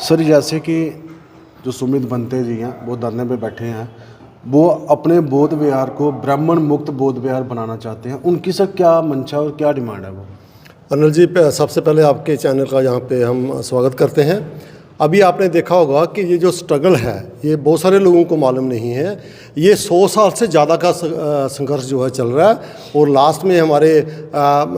Sir जैसे कि जो सुमित बनते जी हैं वो धरने पे बैठे हैं, वो अपने बोध विहार को ब्राह्मण मुक्त बोध विहार बनाना चाहते हैं। उनकी सर क्या मंशा और क्या डिमांड है वो? अनिल जी, सबसे पहले आपके चैनल का यहाँ पे हम स्वागत करते हैं। अभी आपने देखा होगा कि ये जो स्ट्रगल है ये बहुत सारे लोगों को मालूम नहीं है। ये 100 साल से ज़्यादा का संघर्ष जो है चल रहा है। और लास्ट में हमारे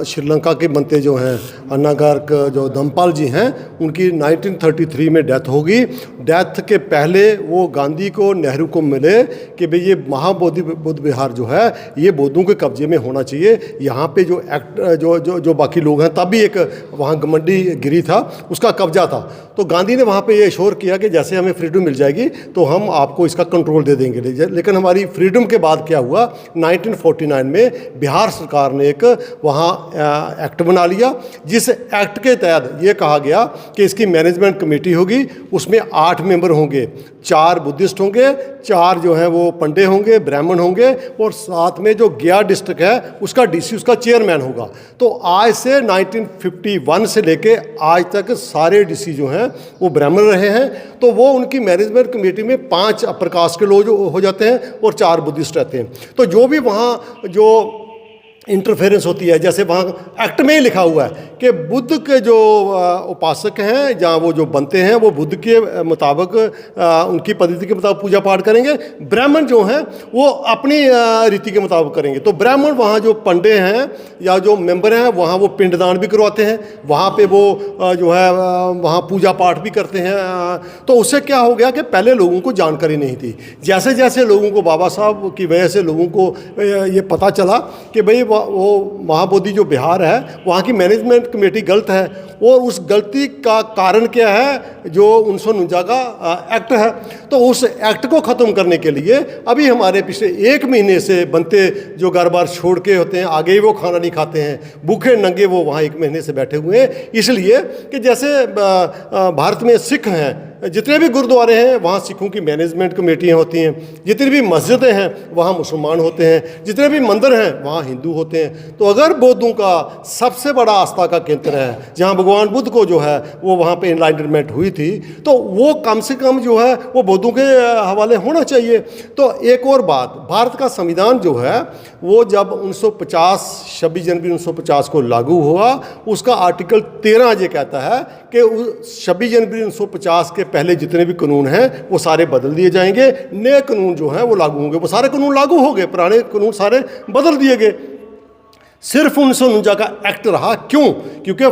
श्रीलंका के बनते जो हैं अन्ना गार्ग जो धम्मपाल जी हैं, उनकी 1933 में डेथ होगी। डेथ के पहले वो गांधी को, नेहरू को मिले कि भाई ये महाबोधि बुद्ध विहार जो है ये बौद्धों के कब्जे में होना चाहिए। यहाँ पे जो एक्ट जो जो जो बाकी लोग हैं, तब भी एक वहाँ घमंडी गिरी था, उसका कब्जा था। तो गांधी ने वहाँ पे ये श्योर किया कि जैसे हमें फ्रीडम मिल जाएगी तो हम आपको इसका कंट्रोल दे देंगे। लेकिन हमारी फ्रीडम के बाद क्या हुआ, 1949 में बिहार सरकार ने एक वहाँ एक्ट बना लिया, जिस एक्ट के तहत ये कहा गया कि इसकी मैनेजमेंट कमेटी होगी, उसमें 8 मेंबर होंगे, 4 बुद्धिस्ट होंगे, 4 जो हैं वो पंडे होंगे, ब्राह्मण होंगे, और साथ में जो गया डिस्ट्रिक्ट है उसका डीसी उसका चेयरमैन होगा। तो आज से 1951 से लेके आज तक सारे डीसी जो हैं वो ब्राह्मण रहे हैं। तो वो उनकी मैनेजमेंट कमेटी में 5 अपर कास्ट के लोग हो जाते हैं और 4 बुद्धिस्ट रहते हैं। तो जो भी वहाँ जो इंटरफेरेंस होती है, जैसे वहाँ एक्ट में ही लिखा हुआ है कि बुद्ध के जो उपासक हैं, जहाँ वो जो बनते हैं वो बुद्ध के मुताबिक उनकी पद्धति के मुताबिक पूजा पाठ करेंगे। ब्राह्मण जो हैं वो अपनी रीति के मुताबिक करेंगे। तो ब्राह्मण वहाँ जो पंडे हैं या जो मेंबर हैं वहाँ वो पिंडदान भी करवाते हैं, वहाँ पे वो जो है वहाँ पूजा पाठ भी करते हैं। तो उससे क्या हो गया कि पहले लोगों को जानकारी नहीं थी। जैसे जैसे लोगों को बाबा साहब की वजह से लोगों को ये पता चला कि भाई वो महाबोधि जो बिहार है वहाँ की मैनेजमेंट कमेटी गलत है, और उस गलती का कारण क्या है, जो 1949 का एक्ट है। तो उस एक्ट को ख़त्म करने के लिए अभी हमारे पिछले 1 महीने से बनते जो घर बार छोड़ के होते हैं, आगे ही वो खाना नहीं खाते हैं, भूखे नंगे वो वहाँ 1 महीने से बैठे हुए हैं। इसलिए कि जैसे भारत में सिख हैं, जितने भी गुरुद्वारे हैं वहाँ सिखों की मैनेजमेंट कमेटियाँ होती हैं, जितनी भी मस्जिदें हैं वहाँ मुसलमान होते हैं, जितने भी मंदिर हैं वहाँ हिंदू होते हैं। तो अगर बौद्धों का सबसे बड़ा आस्था का केंद्र है, जहाँ भगवान बुद्ध को जो है वो वहाँ पे एनलाइटनमेंट हुई थी, तो वो कम से कम जो है वो बौद्धों के हवाले होना चाहिए। तो एक और बात, भारत का संविधान जो है वो जब 1950 26 जनवरी 1950 को लागू हुआ, उसका आर्टिकल 13 ये कहता है कि 26 जनवरी 1950 के पहले जितने भी कानून हैं वो सारे बदल दिए जाएंगे, नए कानून जो हैं वो लागू होंगे। वो सारे कानून लागू हो गए, पुराने कानून सारे बदल दिए गए। सिर्फ 1949 का एक्ट रहा। क्यों? क्योंकि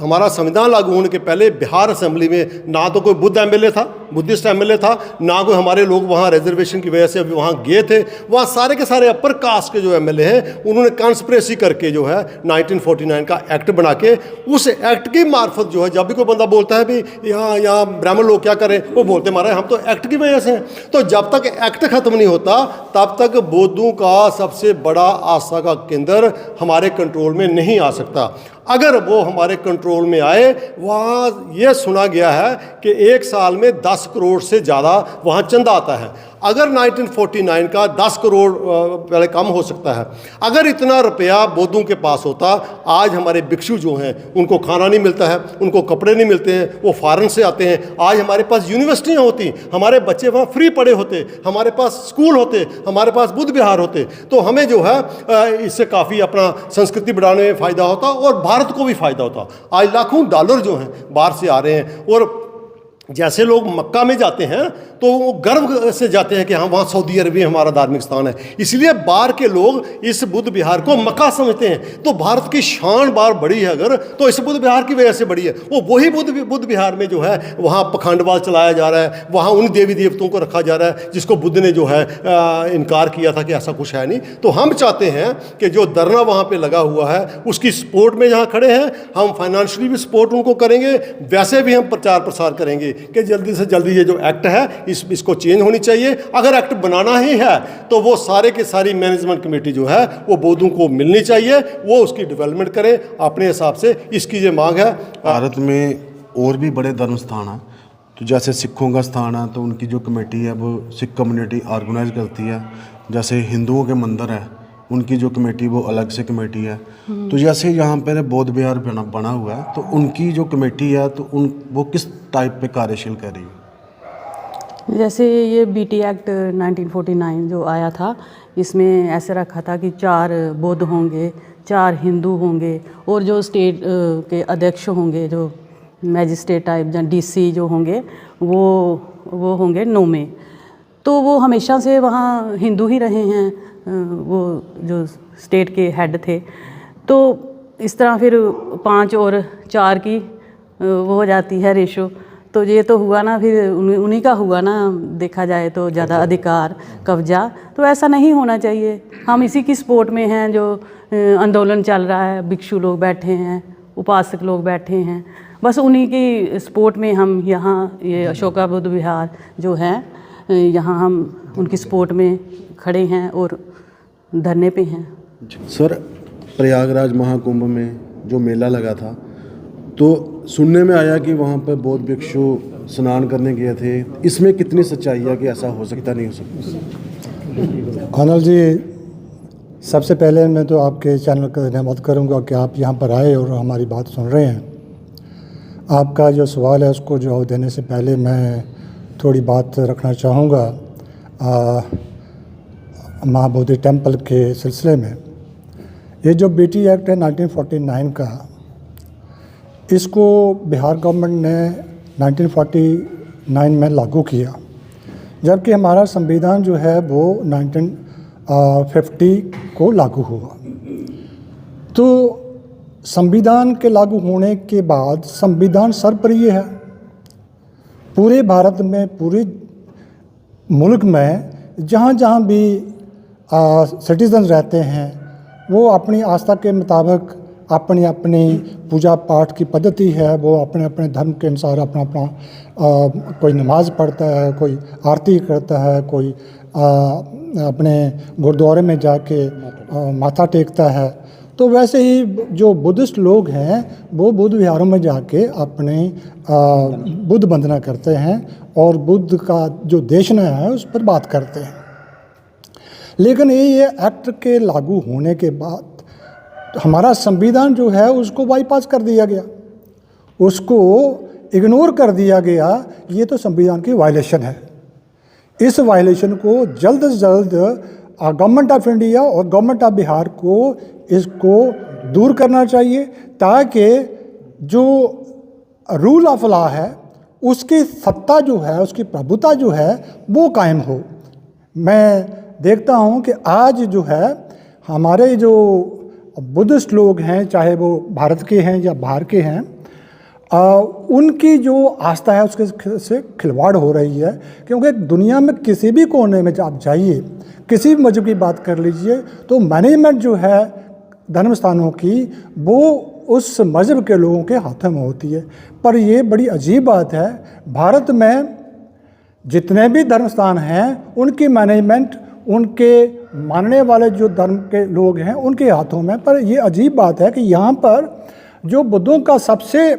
हमारा संविधान लागू होने के पहले बिहार असेंबली में ना तो कोई बुद्ध एमएलए था, बुद्धिस्ट एमएलए था, ना कोई हमारे लोग वहाँ रिजर्वेशन की वजह से अभी वहाँ गए थे। वहाँ सारे के सारे अपर कास्ट के जो एमएलए हैं उन्होंने कॉन्स्पिरेसी करके जो है 1949 का एक्ट बना के, उस एक्ट की मार्फत जो है जब भी कोई बंदा बोलता है भी यहाँ ब्राह्मण लोग क्या करें, वो बोलते मारा हम तो एक्ट की वजह से हैं। तो जब तक एक्ट खत्म नहीं होता तब तक बौद्धों का सबसे बड़ा आस्था का केंद्र हमारे कंट्रोल में नहीं आ सकता। अगर वो हमारे कंट्रोल में आए, वहाँ ये सुना गया है कि 1 साल में 10 करोड़ से ज़्यादा वहाँ चंदा आता है। अगर 1949 का 10 करोड़ पहले कम हो सकता है। अगर इतना रुपया बौद्धों के पास होता, आज हमारे भिक्षु जो हैं उनको खाना नहीं मिलता है, उनको कपड़े नहीं मिलते हैं, वो फॉरेन से आते हैं। आज हमारे पास यूनिवर्सिटियाँ होती, हमारे बच्चे वहाँ फ्री पढ़े होते, हमारे पास स्कूल होते, हमारे पास बुद्ध विहार होते, तो हमें जो है इससे काफ़ी अपना संस्कृति बढ़ाने में फ़ायदा होता और भारत को भी फ़ायदा होता। आज लाखों डॉलर जो हैं बाहर से आ रहे हैं, और जैसे लोग मक्का में जाते हैं तो वो गर्व से जाते हैं कि हाँ वहाँ सऊदी अरब हमारा धार्मिक स्थान है। इसलिए बाहर के लोग इस बुद्ध विहार को मक्का समझते हैं। तो भारत की शान बार बड़ी है अगर, तो इस बुद्ध विहार की वजह से बड़ी है। वो वही बुद्ध विहार में जो है वहाँ पखंडवाद चलाया जा रहा है, वहाँ उन देवी देवताओं को रखा जा रहा है जिसको बुद्ध ने जो है इनकार किया था कि ऐसा कुछ है नहीं। तो हम चाहते हैं कि जो धरना वहाँ पर लगा हुआ है उसकी सपोर्ट में जहाँ खड़े हैं, हम फाइनेंशियली भी सपोर्ट उनको करेंगे, वैसे भी हम प्रचार प्रसार करेंगे कि जल्दी से जल्दी ये जो एक्ट है इसको चेंज होनी चाहिए। अगर एक्ट बनाना ही है तो वो सारे के सारी मैनेजमेंट कमेटी जो है वो बौद्धों को मिलनी चाहिए, वो उसकी डेवलपमेंट करें अपने हिसाब से। इसकी ये मांग है। भारत में और भी बड़े धर्म स्थान हैं, तो जैसे सिखों का स्थान है तो उनकी जो कमेटी है वो सिख कम्युनिटी ऑर्गेनाइज करती है। जैसे हिंदुओं के मंदिर है उनकी जो कमेटी वो अलग से कमेटी है। तो जैसे यहाँ पर बौद्ध विहार बना हुआ है, तो उनकी जो कमेटी है तो वो किस टाइप पे कार्यशील कर रही है? जैसे ये बीटी एक्ट 1949 जो आया था, इसमें ऐसे रखा था कि 4 बौद्ध होंगे, 4 हिंदू होंगे, और जो स्टेट के अध्यक्ष होंगे, जो मैजिस्ट्रेट टाइप या डीसी जो होंगे, वो होंगे 9 में। तो वो हमेशा से वहाँ हिंदू ही रहे हैं, वो जो स्टेट के हेड थे। तो इस तरह फिर 5 और 4 की वो हो जाती है रेशो। तो ये तो हुआ ना, फिर उन्हीं का हुआ ना, देखा जाए तो ज़्यादा अधिकार, कब्जा। तो ऐसा नहीं होना चाहिए। हम इसी की सपोर्ट में हैं, जो आंदोलन चल रहा है, भिक्षु लोग बैठे हैं, उपासक लोग बैठे हैं, बस उन्हीं की सपोर्ट में हम यहाँ ये अशोका बुद्ध विहार जो है, यहाँ हम उनकी सपोर्ट में खड़े हैं और धरने पे हैं। सर, प्रयागराज महाकुंभ में जो मेला लगा था, तो सुनने में आया कि वहाँ पर बौद्ध भिक्षु स्नान करने गए थे। इसमें कितनी सच्चाई है कि ऐसा हो सकता नहीं हो सकता? आनल जी, सबसे पहले मैं तो आपके चैनल का धन्यवाद करूंगा कि आप यहाँ पर आए और हमारी बात सुन रहे हैं। आपका जो सवाल है उसको जवाब देने से पहले मैं थोड़ी बात रखना चाहूँगा महाबोधि टेम्पल के सिलसिले में। ये जो बीटी एक्ट है 1949 का, इसको बिहार गवर्नमेंट ने 1949 में लागू किया, जबकि हमारा संविधान जो है वो 1950 को लागू हुआ। तो संविधान के लागू होने के बाद संविधान सर्वप्रिय है। पूरे भारत में, पूरे मुल्क में जहाँ जहाँ भी सिटीजन रहते हैं, वो अपनी आस्था के मुताबिक अपनी अपनी पूजा पाठ की पद्धति है, वो अपने अपने धर्म के अनुसार अपना अपना कोई नमाज़ पढ़ता है, कोई आरती करता है, कोई अपने गुरुद्वारे में जाके माथा टेकता है। तो वैसे ही जो बुद्धिस्ट लोग हैं वो बुद्ध विहारों में जाके अपने बुद्ध वंदना करते हैं और बुद्ध का जो देशना है उस पर बात करते हैं। लेकिन ये एक्ट के लागू होने के बाद हमारा संविधान जो है उसको बाईपास कर दिया गया, उसको इग्नोर कर दिया गया। ये तो संविधान की वायलेशन है। इस वायलेशन को जल्द से जल्द गवर्नमेंट ऑफ इंडिया और गवर्नमेंट ऑफ बिहार को इसको दूर करना चाहिए, ताकि जो रूल ऑफ लॉ है उसकी सत्ता जो है, उसकी प्रभुता जो है वो कायम हो। मैं देखता हूँ कि आज जो है हमारे जो बुद्धिस्ट लोग हैं, चाहे वो भारत के हैं या बाहर के हैं, उनकी जो आस्था है उसके से खिलवाड़ हो रही है। क्योंकि दुनिया में किसी भी कोने में आप जाइए, किसी भी मजहब की बात कर लीजिए, तो मैनेजमेंट जो है धर्म स्थानों की वो उस मजहब के लोगों के हाथों में होती है। पर ये बड़ी अजीब बात है, भारत में जितने भी धर्म स्थान हैं उनकी मैनेजमेंट उनके मानने वाले जो धर्म के लोग हैं उनके हाथों में। पर ये अजीब बात है कि यहाँ पर जो बुद्धों का सबसे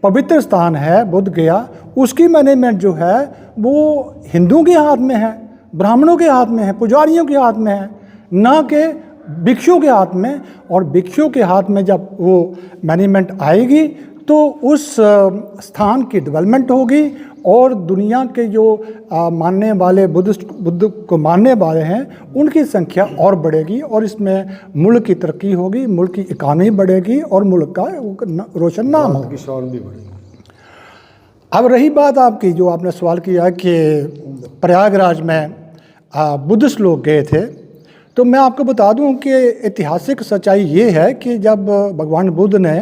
पवित्र स्थान है बोध गया, उसकी मैनेजमेंट जो है वो हिंदुओं के हाथ में है, ब्राह्मणों के हाथ में है, पुजारियों के हाथ में है, ना कि भिक्षुओं के हाथ में। और भिक्षुओं के हाथ में जब वो मैनेजमेंट आएगी तो उस स्थान की डेवलपमेंट होगी और दुनिया के जो मानने वाले बुद्ध को मानने वाले हैं उनकी संख्या और बढ़ेगी और इसमें मुल्क की तरक्की होगी, मुल्क की इकानमी बढ़ेगी और मुल्क का रोशन नाम होगी, शान भी बढ़ेगी। अब रही बात आपकी, जो आपने सवाल किया कि प्रयागराज में बुद्धिस्ट लोग गए थे, तो मैं आपको बता दूं कि ऐतिहासिक सच्चाई ये है कि जब भगवान बुद्ध ने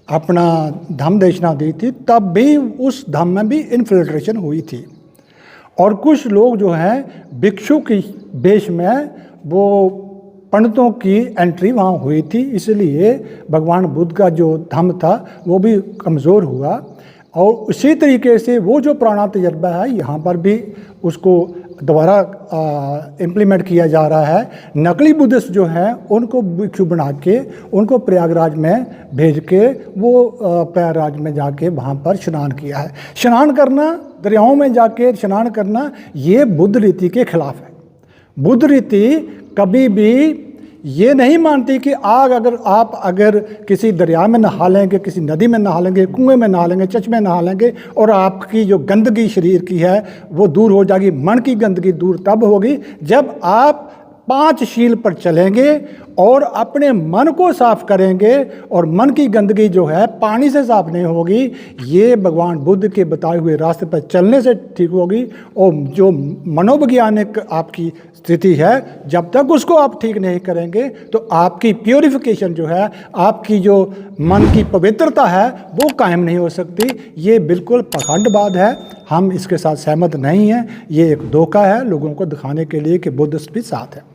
अपना धम्म देशना दी थी तब भी उस धम्म में भी इन्फिल्ट्रेशन हुई थी और कुछ लोग जो हैं भिक्षु की वेश में वो पंडितों की एंट्री वहाँ हुई थी, इसलिए भगवान बुद्ध का जो धम्म था वो भी कमज़ोर हुआ। और उसी तरीके से वो जो पुराना तजर्बा है यहाँ पर भी उसको दोबारा इम्प्लीमेंट किया जा रहा है। नकली बुद्धिस्ट जो हैं उनको भिक्षु बना के उनको प्रयागराज में भेज के वो प्रयागराज में जाके वहाँ पर स्नान किया है। स्नान करना, दरियाओं में जाके स्नान करना, ये बुद्ध रीति के खिलाफ है। बुद्ध रीति कभी भी ये नहीं मानती कि आग अगर किसी दरिया में नहा लेंगे, किसी नदी में नहा लेंगे, कुएं में नहा लेंगे, चश्मे नहा लेंगे और आपकी जो गंदगी शरीर की है वो दूर हो जाएगी। मन की गंदगी दूर तब होगी जब आप 5 शील पर चलेंगे और अपने मन को साफ करेंगे, और मन की गंदगी जो है पानी से साफ नहीं होगी, ये भगवान बुद्ध के बताए हुए रास्ते पर चलने से ठीक होगी। और जो मनोवैज्ञानिक आपकी स्थिति है, जब तक उसको आप ठीक नहीं करेंगे तो आपकी प्योरिफिकेशन जो है, आपकी जो मन की पवित्रता है वो कायम नहीं हो सकती। ये बिल्कुल पाखंडवाद है, हम इसके साथ सहमत नहीं हैं। ये एक धोखा है लोगों को दिखाने के लिए कि बुद्ध भी साथ है।